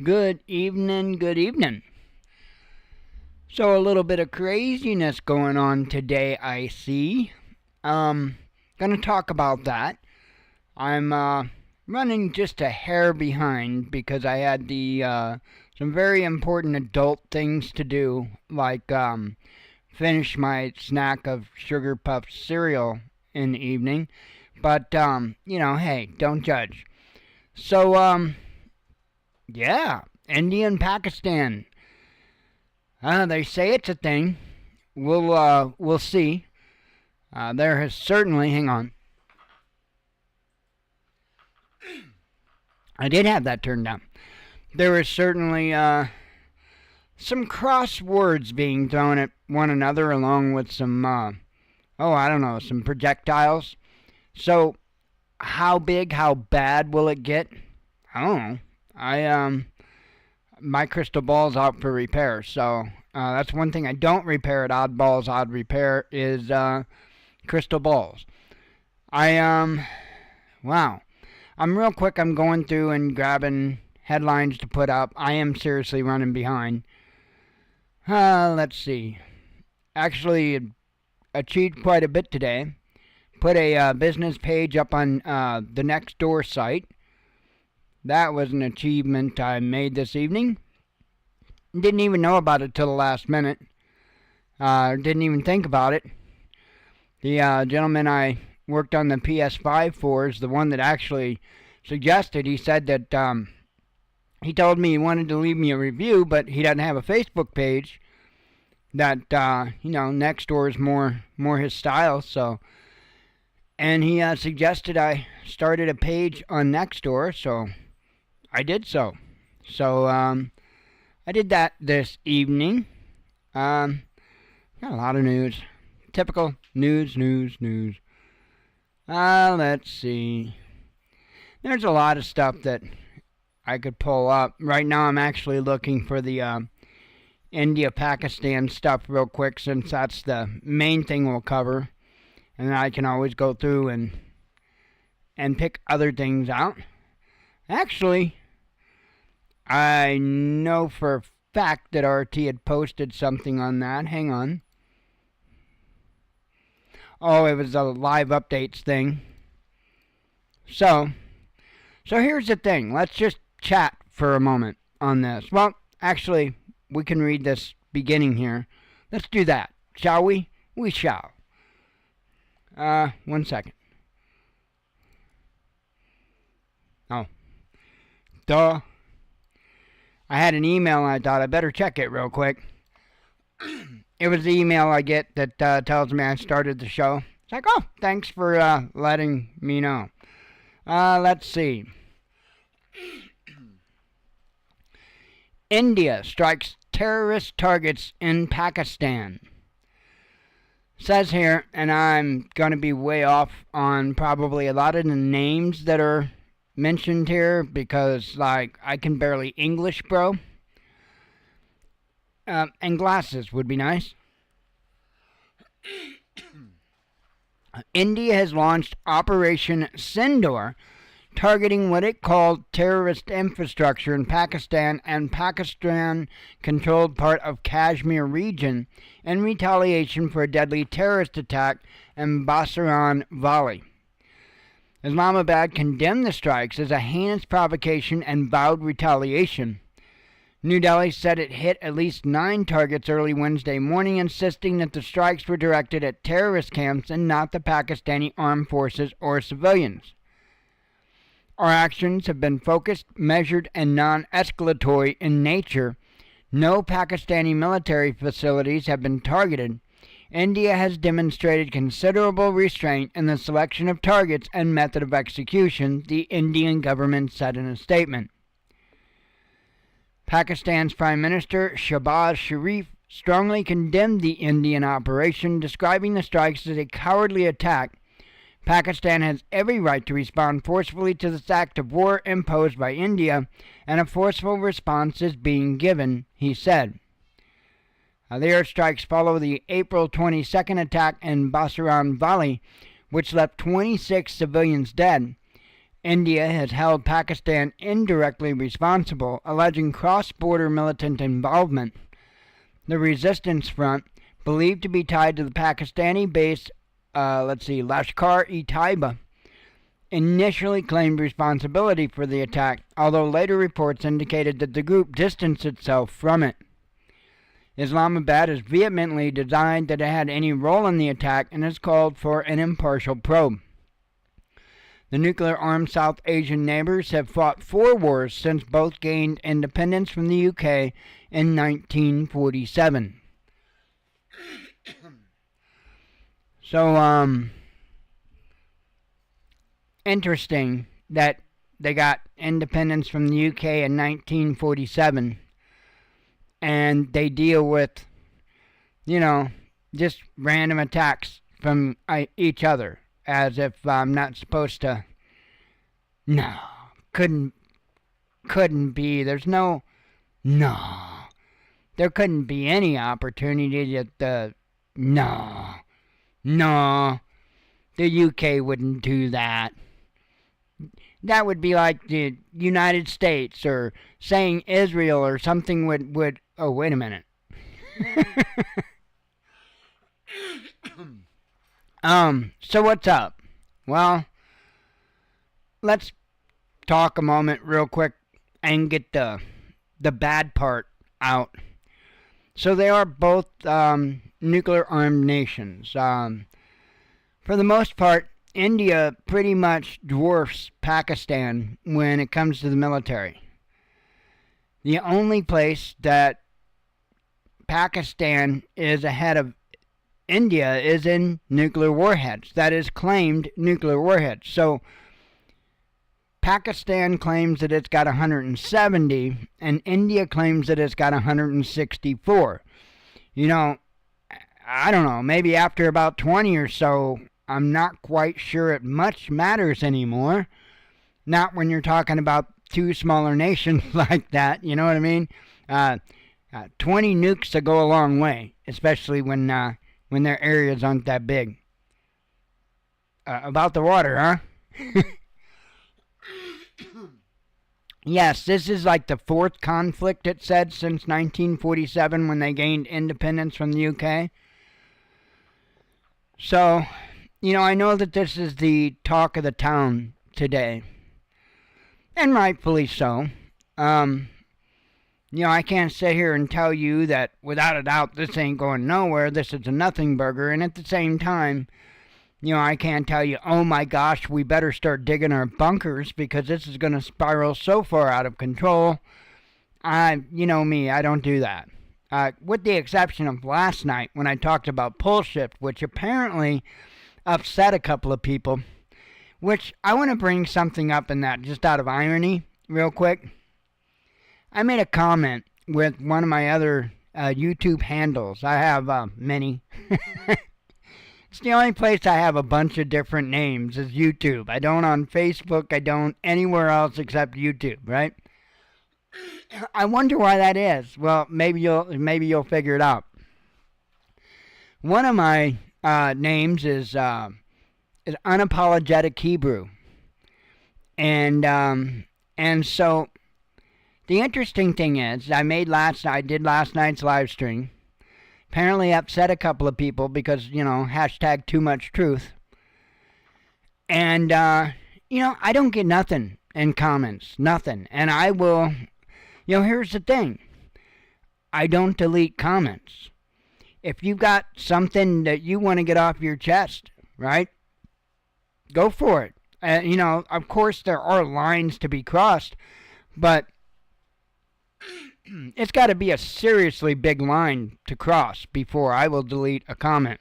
Good evening, good evening. So a little bit of craziness going on today, I see. Gonna talk about that. I'm running just a hair behind because I had the some very important adult things to do, like finish my snack of sugar puff cereal in the evening. But hey, don't judge. So yeah, India and Pakistan. They say it's a thing. We'll see. There has certainly. Hang on. I did have that turned down. There is certainly some cross words being thrown at one another, along with some I don't know, some projectiles. So, how big, how bad will it get? I don't know. My crystal ball's out for repair, so that's one thing I don't repair at Oddballs Odd Repair is crystal balls. Wow. I'm real quick. I'm going through and grabbing headlines to put up. I am seriously running behind. Let's see. Actually, achieved quite a bit today. Put a business page up on the Nextdoor site. That was an achievement I made this evening. Didn't even know about it till the last minute. Didn't even think about it. The gentleman I worked on the PS5 for is the one that actually suggested. He said that he told me he wanted to leave me a review, but he doesn't have a Facebook page. That Nextdoor is more his style. So, and he suggested I started a page on Nextdoor, so I did so. So I did that this evening. Got a lot of news. Typical news. Let's see. There's a lot of stuff that I could pull up. Right now I'm actually looking for the India-Pakistan stuff real quick, since that's the main thing we'll cover. And I can always go through and pick other things out. Actually, I know for a fact that RT had posted something on that. Hang on. Oh, it was a live updates thing. So here's the thing. Let's just chat for a moment on this. Well, actually, we can read this beginning here. Let's do that, shall we? We shall. 1 second. Oh. Duh. I had an email and I thought I better check it real quick. It was the email I get that tells me I started the show. It's like, oh, thanks for letting me know. Let's see. India strikes terrorist targets in Pakistan. Says here, and I'm going to be way off on probably a lot of the names that are mentioned here because, like, I can barely English, bro. And glasses would be nice. India has launched Operation Sindoor, targeting what it called terrorist infrastructure in Pakistan and Pakistan-controlled part of Kashmir region in retaliation for a deadly terrorist attack in Basiran Valley. Islamabad condemned the strikes as a heinous provocation and vowed retaliation. New Delhi said it hit at least 9 targets early Wednesday morning, insisting that the strikes were directed at terrorist camps and not the Pakistani armed forces or civilians. Our actions have been focused, measured, and non-escalatory in nature. No Pakistani military facilities have been targeted. India has demonstrated considerable restraint in the selection of targets and method of execution, the Indian government said in a statement. Pakistan's Prime Minister Shehbaz Sharif strongly condemned the Indian operation, describing the strikes as a cowardly attack. Pakistan has every right to respond forcefully to this act of war imposed by India, and a forceful response is being given, he said. The airstrikes follow the April 22nd attack in Basiran Valley, which left 26 civilians dead. India has held Pakistan indirectly responsible, alleging cross-border militant involvement. The Resistance Front, believed to be tied to the Pakistani-based, Lashkar-e-Taiba, initially claimed responsibility for the attack, although later reports indicated that the group distanced itself from it. Islamabad has vehemently denied that it had any role in the attack and has called for an impartial probe. The nuclear-armed South Asian neighbors have fought 4 wars since both gained independence from the UK in 1947. So, interesting that they got independence from the UK in 1947, and they deal with, just random attacks from each other, as if I'm not supposed to. No, couldn't be. There couldn't be any opportunity that no, the UK wouldn't do that. That would be like the United States or saying Israel or something would oh, wait a minute. So what's up? Well, let's talk a moment real quick and get the bad part out. So they are both nuclear-armed nations. For the most part, India pretty much dwarfs Pakistan when it comes to the military. The only place that Pakistan is ahead of India is in nuclear warheads. That is, claimed nuclear warheads. So Pakistan claims that it's got 170, and India claims that it's got 164. I don't know, maybe after about 20 or so, I'm not quite sure it much matters anymore. Not when you're talking about 2 smaller nations like that, you know what I mean? 20 nukes to go a long way, especially when their areas aren't that big. About the water, huh? Yes, this is like the 4th conflict, it said, since 1947 when they gained independence from the UK. So, I know that this is the talk of the town today. And rightfully so. I can't sit here and tell you that without a doubt this ain't going nowhere, this is a nothing burger, and at the same time, I can't tell you, oh my gosh, we better start digging our bunkers because this is going to spiral so far out of control. You know me, I don't do that. With the exception of last night when I talked about pole shift, which apparently upset a couple of people, which I want to bring something up in that just out of irony real quick. I made a comment with one of my other YouTube handles. I have many. It's the only place I have a bunch of different names is YouTube. I don't on Facebook. I don't anywhere else except YouTube, right? I wonder why that is. Well, maybe you'll figure it out. One of my names is Unapologetic Hebrew, and so the interesting thing is, I did last night's live stream. Apparently upset a couple of people because, hashtag too much truth. And, I don't get nothing in comments. Nothing. And I will, here's the thing. I don't delete comments. If you've got something that you want to get off your chest, right? Go for it. Of course there are lines to be crossed, but it's got to be a seriously big line to cross before I will delete a comment.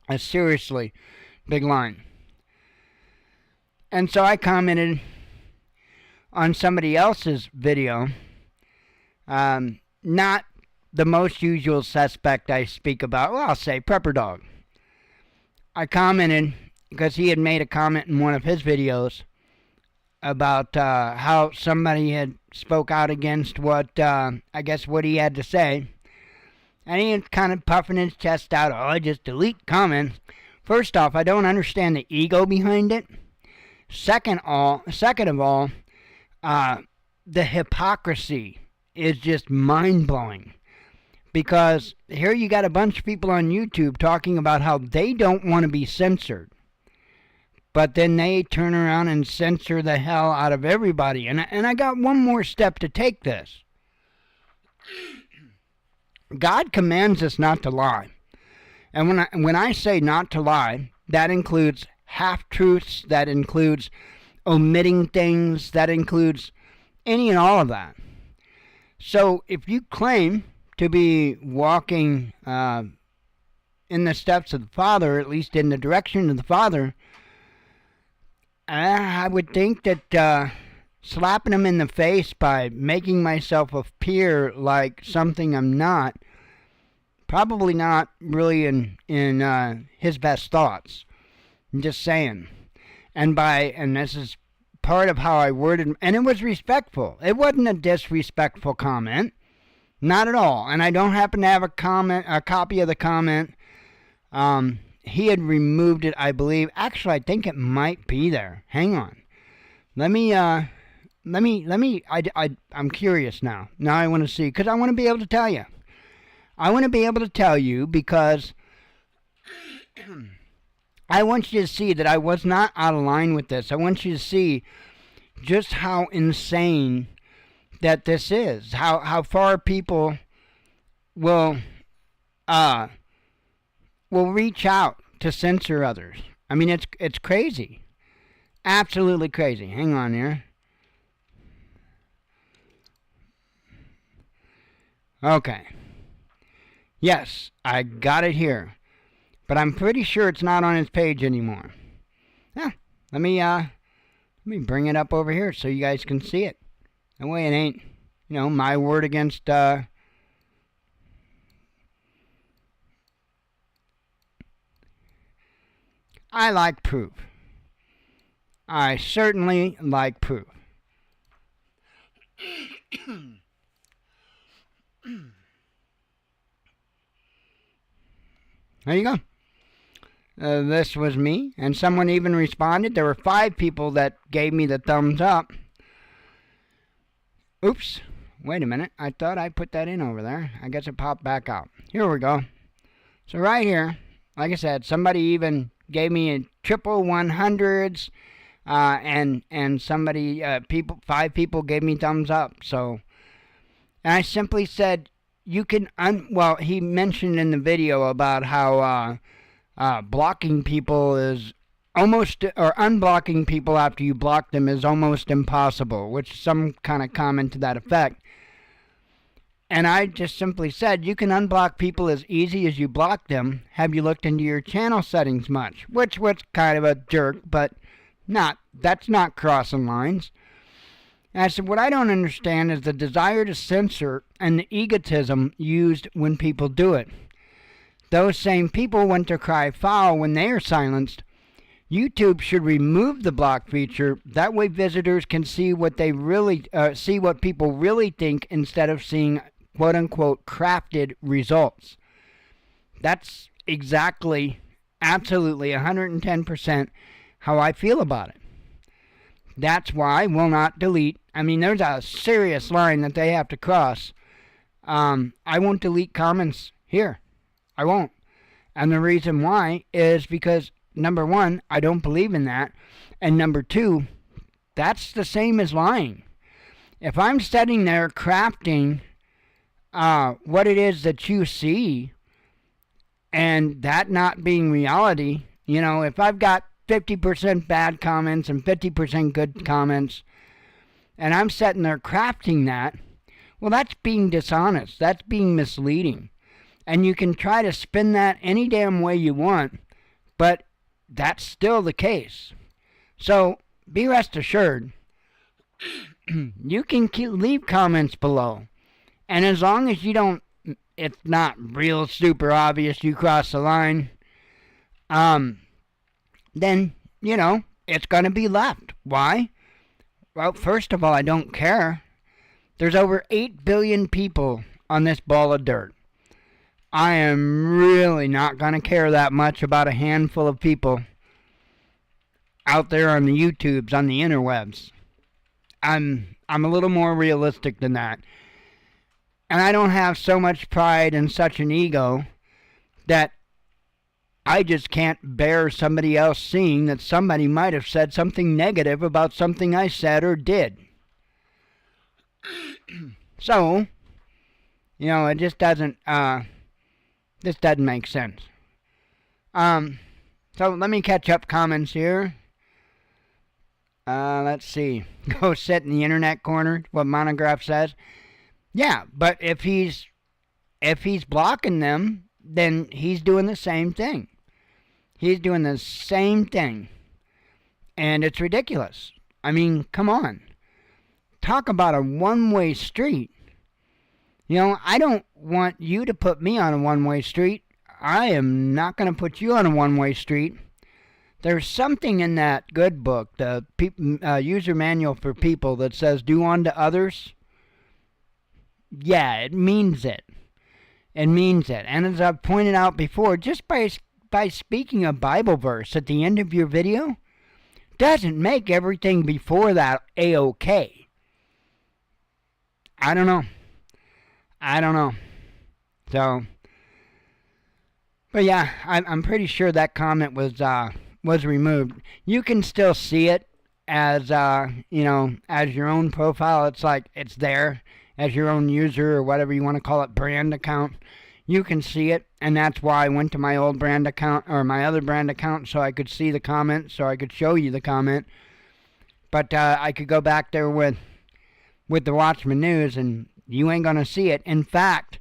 A seriously big line. And so I commented on somebody else's video. Not the most usual suspect I speak about. Well, I'll say Prepper Dog. I commented because he had made a comment in one of his videos about how somebody had spoke out against what he had to say. And he was kind of puffing his chest out, I just delete comments. First off, I don't understand the ego behind it. Second of all, the hypocrisy is just mind-blowing. Because here you got a bunch of people on YouTube talking about how they don't want to be censored. But then they turn around and censor the hell out of everybody. And I got one more step to take this. God commands us not to lie. And when I say not to lie, that includes half-truths, that includes omitting things, that includes any and all of that. So if you claim to be walking in the steps of the Father, at least in the direction of the Father, I would think that slapping him in the face by making myself appear like something I'm not, probably not really in his best thoughts. I'm just saying. And this is part of how I worded, and it was respectful. It wasn't a disrespectful comment. Not at all. And I don't happen to have a copy of the comment. He had removed it, I believe. Actually, I think it might be there. Hang on. I'm curious now. Now I want to see, because I want to be able to tell you. I want to be able to tell you because I want you to see that I was not out of line with this. I want you to see just how insane that this is. How far people will reach out to censor others. I mean, it's crazy. Absolutely crazy. Hang on here. Okay. Yes, I got it here. But I'm pretty sure it's not on his page anymore. Yeah, let me bring it up over here so you guys can see it. That way it ain't, my word against I like proof. I certainly like proof. There you go. This was me, and someone even responded. There were 5 people that gave me the thumbs up. Oops. Wait a minute. I thought I put that in over there. I guess it popped back out. Here we go. So right here, like I said, somebody even gave me a triple 100s, and somebody, 5 people gave me thumbs up. So, and I simply said, you can, he mentioned in the video about how blocking people is almost, or unblocking people after you block them is almost impossible, which some kind of comment to that effect. And I just simply said, you can unblock people as easy as you block them. Have you looked into your channel settings much? Which was kind of a jerk, but that's not crossing lines. And I said, what I don't understand is the desire to censor and the egotism used when people do it. Those same people want to cry foul when they are silenced. YouTube should remove the block feature. That way visitors can see what people really think instead of seeing quote-unquote crafted results. That's exactly, absolutely, 110% how I feel about it. That's why I will not delete. I mean, there's a serious line that they have to cross. I won't delete comments here. I won't. And the reason why is because, number one, I don't believe in that. And number two, that's the same as lying. If I'm sitting there crafting what it is that you see, and that not being reality, if I've got 50% bad comments and 50% good comments, and I'm sitting there crafting that, well, that's being dishonest. That's being misleading. And you can try to spin that any damn way you want, but that's still the case. So be rest assured, you can leave comments below. And as long as you don't, it's not real super obvious you cross the line, then, it's going to be left. Why? Well, first of all, I don't care. There's over 8 billion people on this ball of dirt. I am really not going to care that much about a handful of people. out there on the YouTubes, on the interwebs. I'm a little more realistic than that. And I don't have so much pride and such an ego that I just can't bear somebody else seeing that somebody might have said something negative about something I said or did. So, it just doesn't make sense. So let me catch up comments here. Let's see. Go sit in the internet corner, what Monograph says. Yeah, but if he's blocking them, then he's doing the same thing. He's doing the same thing. And it's ridiculous. I mean, come on. Talk about a one-way street. I don't want you to put me on a one-way street. I am not going to put you on a one-way street. There's something in that good book, the user manual for people, that says do unto others. Yeah, it means it. It means it. And as I've pointed out before, just by speaking a Bible verse at the end of your video doesn't make everything before that A-OK. I don't know. So, but yeah, I'm pretty sure that comment was removed. You can still see it as as your own profile. It's like it's there as your own user or whatever you want to call it, brand account. You can see it, and that's why I went to my old brand account or my other brand account so I could see the comment, so I could show you the comment. But I could go back there with the Watchman News, and you ain't gonna see it. In fact,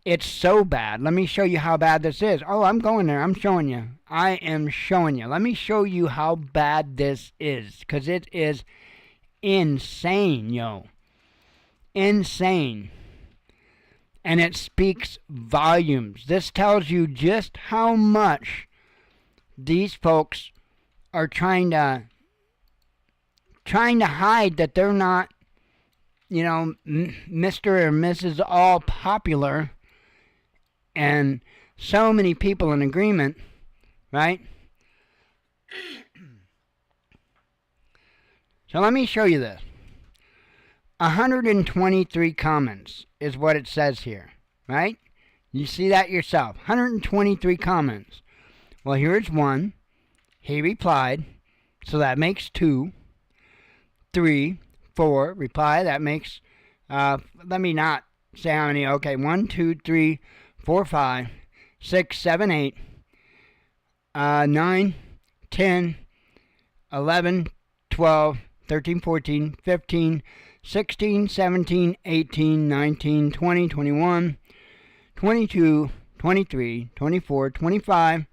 it's so bad. Let me show you how bad this is. Oh, I'm going there. I'm showing you. I am showing you. Let me show you how bad this is, because it is insane, yo. Insane. And it speaks volumes. This tells you just how much these folks are trying to hide that they're not, Mr. or Mrs. All Popular, and so many people in agreement, right? So let me show you this. 123 comments is what it says here, right? You see that yourself. 123 comments. Well, here's one. He replied, so that makes 2. 3, 4, reply, that makes, let me not say how many. Okay, 1, 2, 3, 4, 5, 6, 7, 8, 9, 10, 11, 12, 13, 14, 15, 16, 17, 18, 19, 20, 21, 22, 23, 24, 25,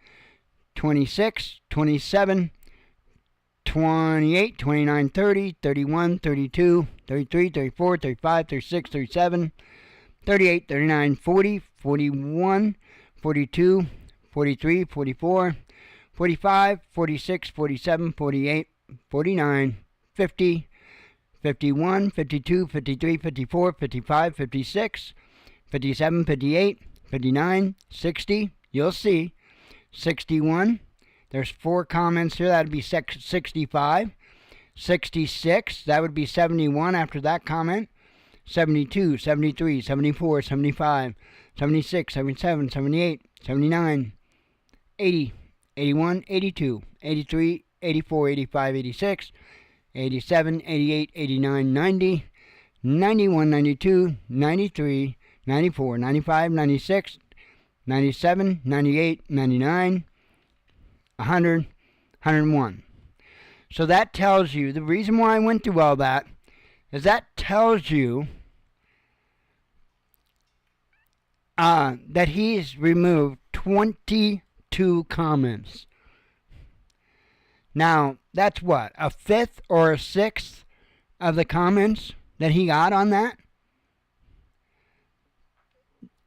26, 27, 28, 29, 30, 31, 32, 33, 34, 35, 36, 37, 38, 39, 40, 41, 42, 43, 44, 45, 46, 47, 48, 49, 50, 51, 52, 53, 54, 55, 56, 57, 58, 59, 60, you'll see, 61, there's 4 comments here, that would be 65, 66, that would be 71 after that comment, 72, 73, 74, 75, 76, 77, 78, 79, 80, 81, 82, 83, 84, 85, 86, 87, 88, 89, 90, 91, 92, 93, 94, 95, 96, 97, 98, 99, 100, 101. So that tells you, the reason why I went through all that is that tells you that he's removed 22 comments. Now, that's what, a fifth or a sixth of the comments that he got on that?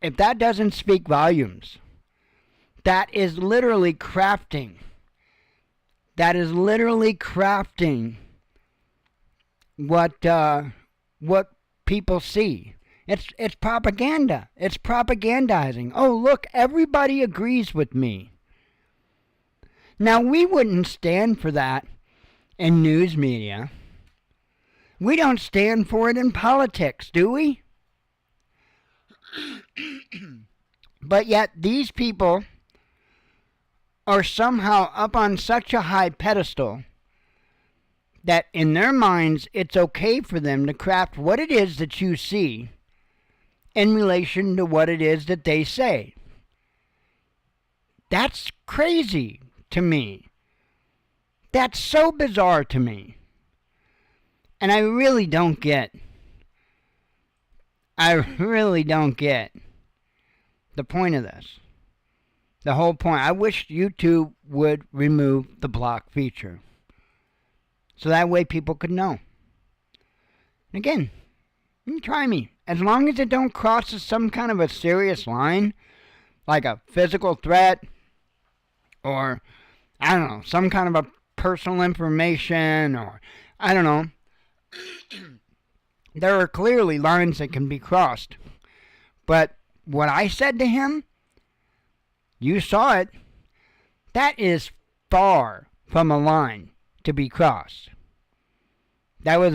If that doesn't speak volumes, that is literally crafting. That is literally crafting what people see. It's propaganda. It's propagandizing. Oh, look, everybody agrees with me. Now, we wouldn't stand for that in news media. We don't stand for it in politics, do we? But yet these people are somehow up on such a high pedestal that in their minds it's okay for them to craft what it is that you see in relation to what it is that they say. That's crazy to me. That's so bizarre to me. And I really don't get the point of this. The whole point. I wish YouTube would remove the block feature. So that way people could know. And again, you can try me. As long as it don't cross some kind of a serious line, like a physical threat, or, I don't know, some kind of a personal information, or, I don't know. There are clearly lines that can be crossed. But what I said to him, you saw it, that is far from a line to be crossed. That was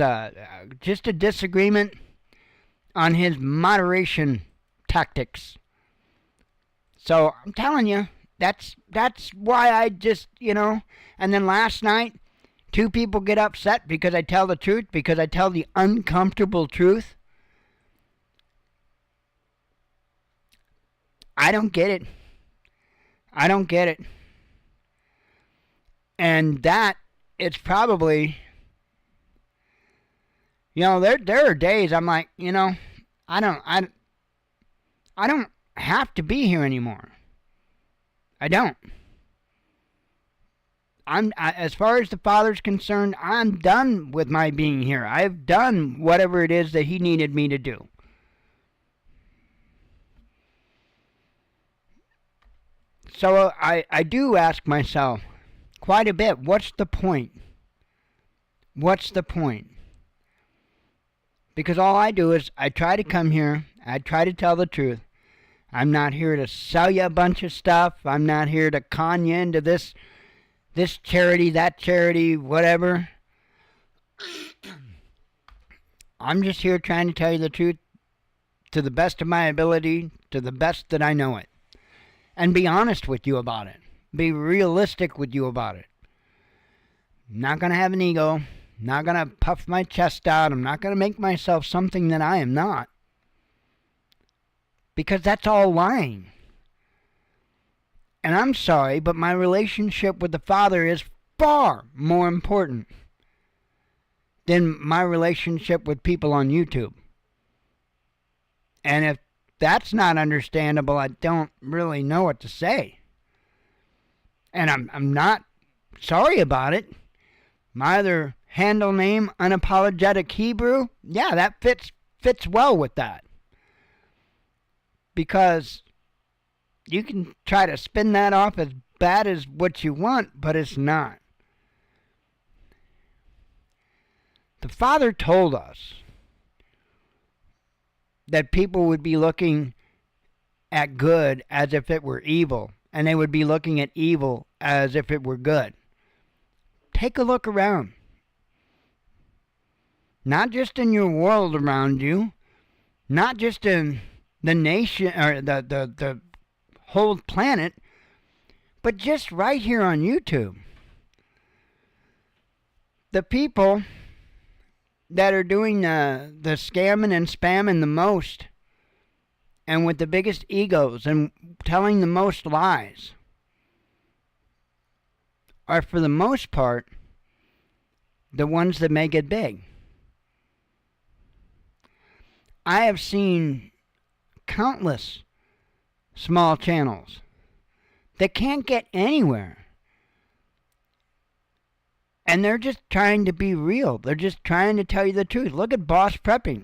just a disagreement on his moderation tactics. So I'm telling you, that's why I just, and then last night, 2 people get upset because I tell the truth, because I tell the uncomfortable truth. I don't get it. I don't get it. And that, it's probably, there are days I'm like, I don't have to be here anymore. I don't. As far as the Father's concerned, I'm done with my being here. I've done whatever it is that He needed me to do. So I do ask myself quite a bit, what's the point? What's the point? Because all I do is I try to come here, I try to tell the truth. I'm not here to sell you a bunch of stuff. I'm not here to con you into this charity, that charity, whatever. I'm just here trying to tell you the truth to the best of my ability, to the best that I know it. And be honest with you about it. Be realistic with you about it. I'm not going to have an ego. I'm not going to puff my chest out. I'm not going to make myself something that I am not. Because that's all lying. And I'm sorry, but my relationship with the Father is far more important than my relationship with people on YouTube. And if that's not understandable, I don't really know what to say. And I'm not sorry about it. My other handle name, Unapologetic Hebrew, yeah, that fits well with that. Because you can try to spin that off as bad as what you want, but it's not. The Father told us that people would be looking at good as if it were evil, and they would be looking at evil as if it were good. Take a look around. Not just in your world around you, not just in the nation or the whole planet, but just right here on YouTube. The people that are doing the scamming and spamming the most, and with the biggest egos and telling the most lies, are for the most part the ones that make it big. I have seen countless small channels that can't get anywhere. And they're just trying to be real. They're just trying to tell you the truth. Look at Boss Prepping.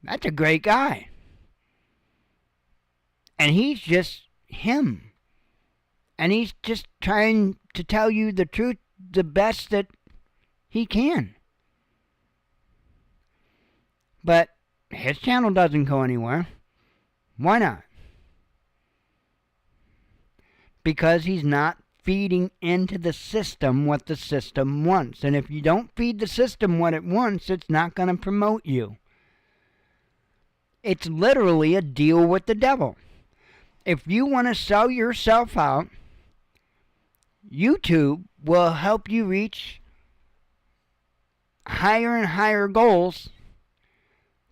That's a great guy. And he's just him. And he's just trying to tell you the truth the best that he can. But his channel doesn't go anywhere. Why not? Because he's not feeding into the system what the system wants. And if you don't feed the system what it wants, it's not going to promote you. It's literally a deal with the devil. If you want to sell yourself out, YouTube will help you reach higher and higher goals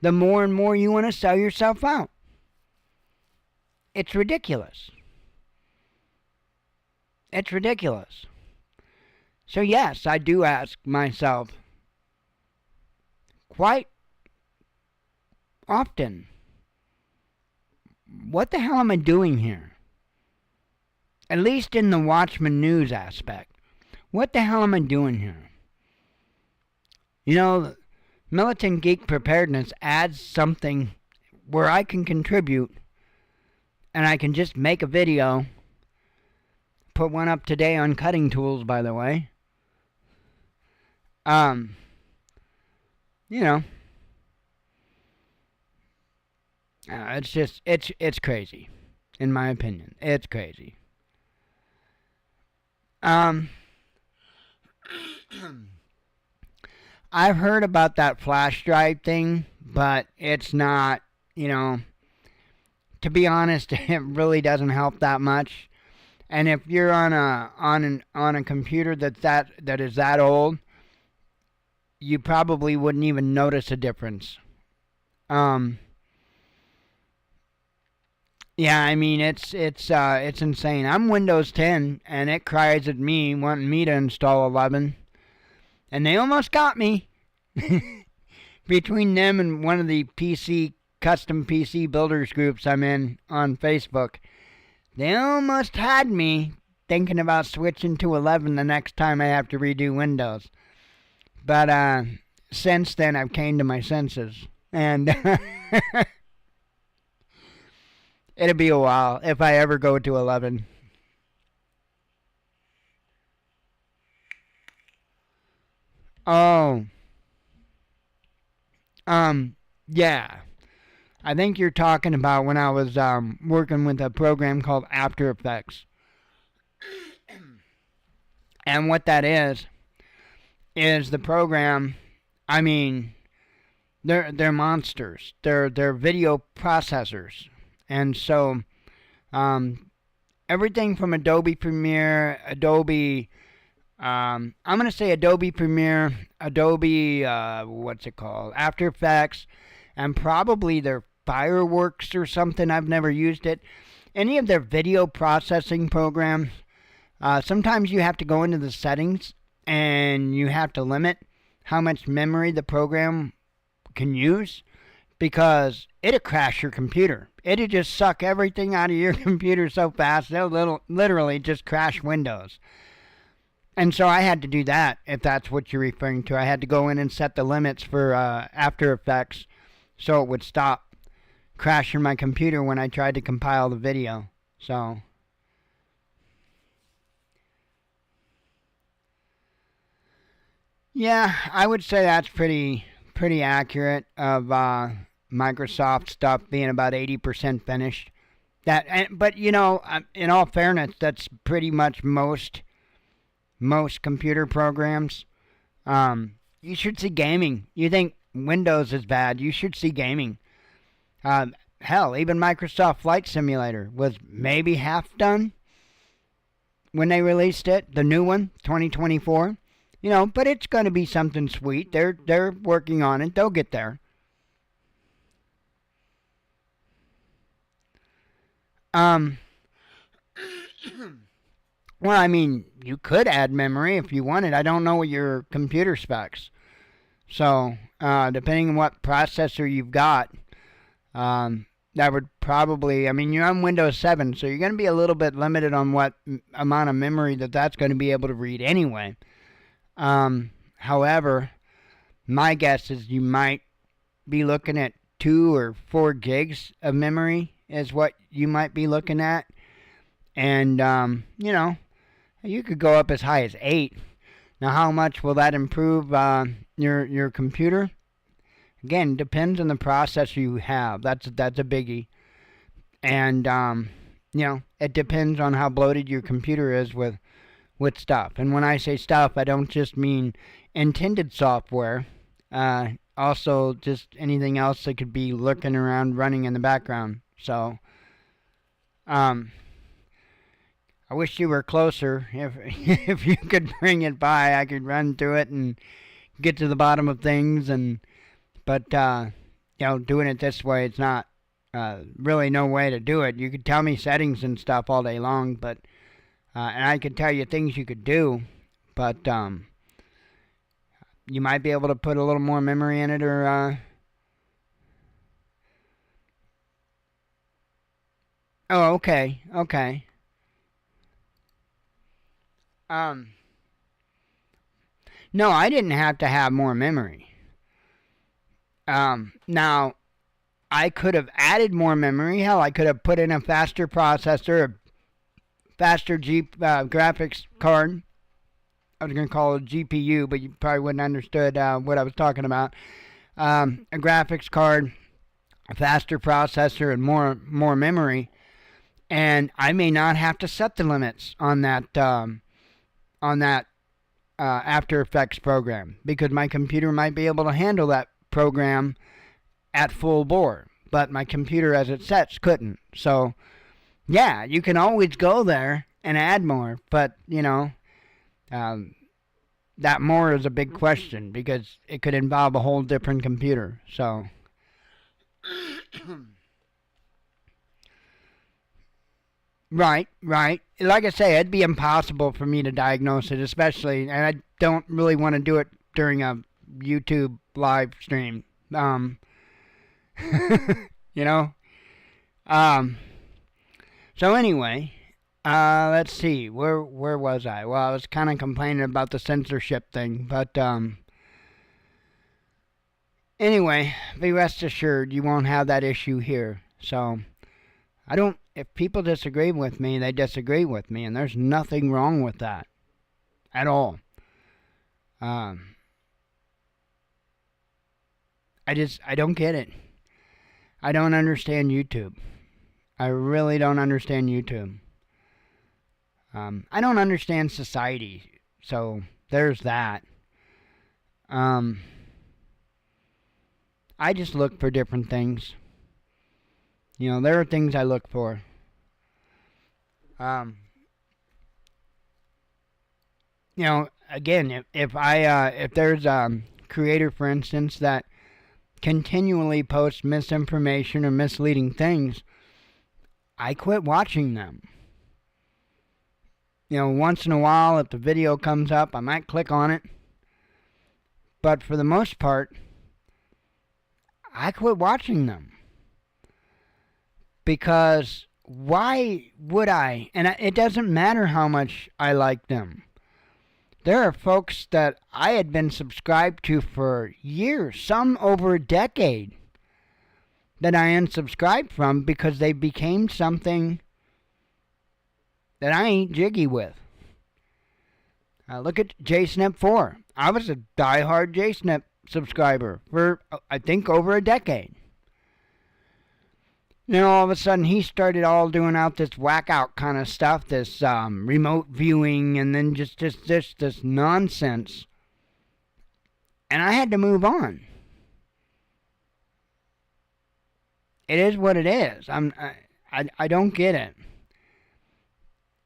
the more and more you want to sell yourself out. It's ridiculous. It's ridiculous. So yes, I do ask myself quite often, what the hell am I doing here? At least in the Watchman news aspect. What the hell am I doing here? You know, Militant, Geek, Preparedness adds something where I can contribute, and I can just make a video. Put one up today on cutting tools, by the way. You know, it's just, it's crazy, in my opinion. It's crazy. I've heard about that flash drive thing, but it's not, you know, to be honest, it really doesn't help that much. And if you're on a computer that is that old, you probably wouldn't even notice a difference. Yeah, I mean it's insane. I'm Windows 10, and it cries at me wanting me to install 11, and they almost got me. Between them and one of the custom PC builders groups I'm in on Facebook, they almost had me thinking about switching to 11 the next time I have to redo Windows. But since then, I've came to my senses, and it'll be a while if I ever go to 11. Oh, yeah. I think you're talking about when I was working with a program called After Effects. And what that is the program, I mean, they're monsters. They're video processors. And so everything from Adobe Premiere, I'm going to say Adobe Premiere, Adobe, After Effects, and probably their Fireworks or something. I've never used it. Any of their video processing programs, sometimes you have to go into the settings and you have to limit how much memory the program can use, because it'll crash your computer. It'll just suck everything out of your computer so fast, it'll literally just crash Windows. And so I had to do that, if that's what you're referring to. I had to go in and set the limits for After Effects so it would stop crashing my computer when I tried to compile the video. So yeah, I would say that's pretty accurate of Microsoft stuff being about 80% finished. But you know, in all fairness, that's pretty much most computer programs. You should see gaming. You think Windows is bad, you should see gaming. Hell, even Microsoft Flight Simulator was maybe half done when they released it, the new one, 2024. You know, but it's going to be something sweet. They're working on it. They'll get there. Well, I mean, you could add memory if you wanted. I don't know your computer specs. So, depending on what processor you've got, that would probably, I mean, you're on Windows 7, so you're going to be a little bit limited on what amount of memory that's going to be able to read anyway. However, my guess is you might be looking at 2 or 4 gigs of memory is what you might be looking at. And, you know, you could go up as high as 8. Now, how much will that improve your computer? Again, depends on the processor you have. That's a biggie. And It depends on how bloated your computer is with stuff. And when I say stuff, I don't just mean intended software. Also, just anything else that could be lurking around, running in the background. So, I wish you were closer. If if you could bring it by, I could run through it and get to the bottom of things. But doing it this way, it's not really no way to do it. You could tell me settings and stuff all day long, but and I could tell you things you could do, but you might be able to put a little more memory in it, or oh, okay. Um, no, I didn't have to have more memory. Now I could have added more memory. Hell, I could have put in a faster processor, a faster graphics card. I was going to call it a GPU, but you probably wouldn't understood what I was talking about. A graphics card, a faster processor, and more memory. And I may not have to set the limits on that After Effects program, because my computer might be able to handle that program at full bore, but my computer as it sets couldn't. So yeah, you can always go there and add more, but that more is a big question, because it could involve a whole different computer. So right. Like I say, it'd be impossible for me to diagnose it, especially, and I don't really want to do it during a YouTube live stream. You know. So anyway, let's see. Where was I? Well, I was kind of complaining about the censorship thing, but anyway, be rest assured you won't have that issue here. So I don't. If people disagree with me, they disagree with me, and there's nothing wrong with that at all. Um, I don't get it. I don't understand YouTube. I really don't understand YouTube. I don't understand society, so there's that. Um, I just look for different things. There are things I look for. Um, Again, if there's a creator, for instance, that continually posts misinformation or misleading things, I quit watching them. Once in a while, if the video comes up, I might click on it. But for the most part, I quit watching them. Because why would I? And it doesn't matter how much I like them. There are folks that I had been subscribed to for years, some over a decade, that I unsubscribed from because they became something that I ain't jiggy with. Look at JSnip4. I was a diehard JSnip subscriber for, I think, over a decade. All of a sudden he started all doing out this whack out kind of stuff, this remote viewing, and then just this nonsense. And I had to move on. It is what it is. I don't get it.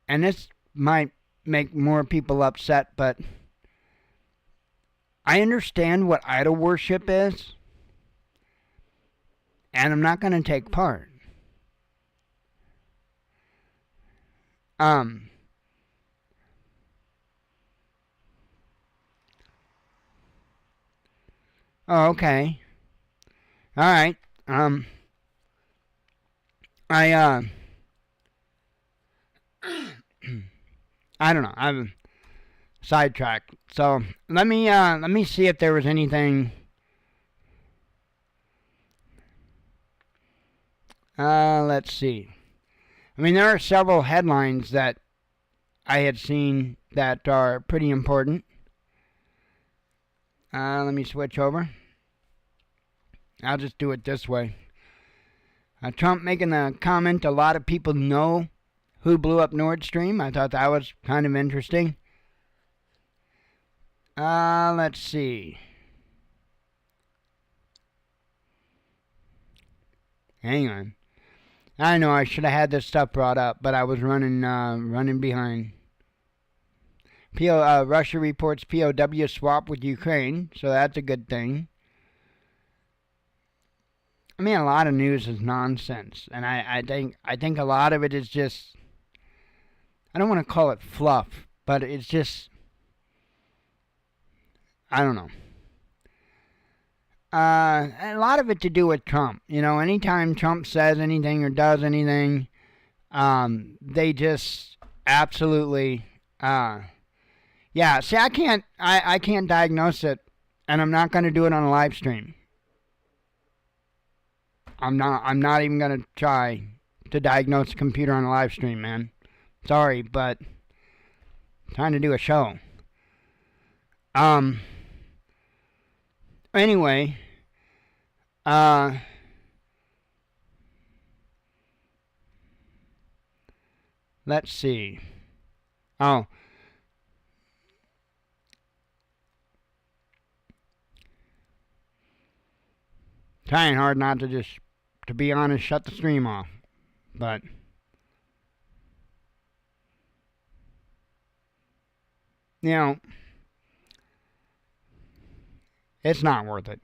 And this might make more people upset, but I understand what idol worship is, and I'm not going to take part. Oh, okay. All right. I I don't know. I'm sidetracked. So let me see if there was anything. Let's see. There are several headlines that I had seen that are pretty important. Let me switch over. I'll just do it this way. Trump making a comment a lot of people know who blew up Nord Stream. I thought that was kind of interesting. Let's see. Hang on. I know I should have had this stuff brought up, but I was running behind. Russia reports POW swap with Ukraine, so that's a good thing. I mean, a lot of news is nonsense, and I think a lot of it is just, I don't want to call it fluff, but it's just, I don't know. A lot of it to do with Trump. You know, anytime Trump says anything or does anything, they just absolutely, yeah. See, I can't diagnose it, and I'm not going to do it on a live stream. I'm not even going to try to diagnose a computer on a live stream, man. Sorry, but I'm trying to do a show. Anyway, let's see. Oh. Trying hard not to just, to be honest, shut the stream off. But you know, it's not worth it.